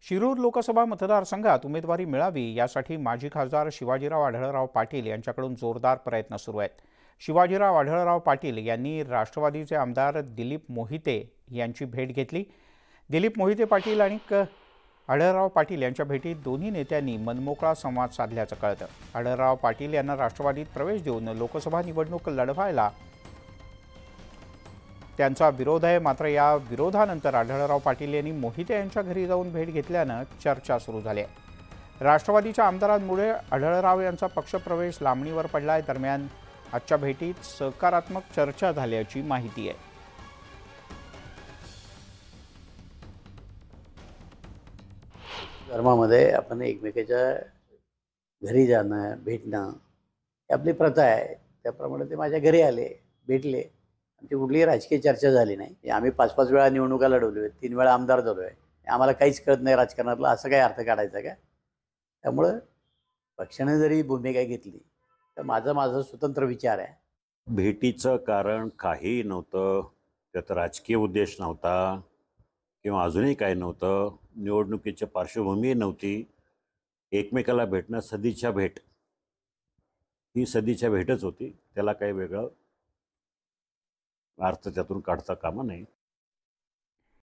शिरूर लोकसभा मतदारसंघात उमेदवारी मिळावी यासाठी माजी खासदार शिवाजीराव आढळराव पाटील यांच्याकडून जोरदार प्रयत्न सुरू आहेत। शिवाजीराव आढळराव पाटील यांनी राष्ट्रवादीचे आमदार दिलीप मोहिते यांची भेट घेतली। दिलीप मोहिते पाटील आणि आढळराव पाटील यांच्या भेटीत दोन्ही नेत्यांनी मनमोकळा संवाद साधल्याचं कळतं। आढळराव पाटील यांना राष्ट्रवादीत प्रवेश देऊन लोकसभा निवडणूक लढवायला त्यांचा विरोध आहे। मात्र या विरोधानंतर आढळराव पाटील यांनी मोहिते यांच्या घरी जाऊन भेट घेतल्यानं चर्चा सुरू झाली आहे। राष्ट्रवादीच्या आमदारांमुळे आढळराव यांचा पक्षप्रवेश लांबणीवर पडलाय। दरम्यान आजच्या भेटीत सकारात्मक चर्चा झाल्याची माहिती आहे। धर्मामध्ये आपण एकमेकाच्या घरी जाणं, भेटणं ही आपली प्रथा आहे। त्याप्रमाणे ते माझ्या घरी आले, भेटले। आमची कुठलीही राजकीय चर्चा झाली नाही। आम्ही 5-5 वेळा निवडणुका लढवलोय, 3 वेळा आमदार झालोय। आम्हाला काहीच कळत नाही राजकारणातलं, असं काय अर्थ काढायचा का? त्यामुळं पक्षाने जरी भूमिका घेतली तर माझा स्वतंत्र विचार आहे। भेटीचं कारण काही नव्हतं, त्यात राजकीय उद्देश नव्हता किंवा अजूनही काही नव्हतं। निवडणुकीची पार्श्वभूमी नव्हती। एकमेकाला भेटणं, सदिच्छा भेट ही सदिच्छा भेटच होती। त्याला काही वेगळं अर्थ त्यातून काढता कामा नये।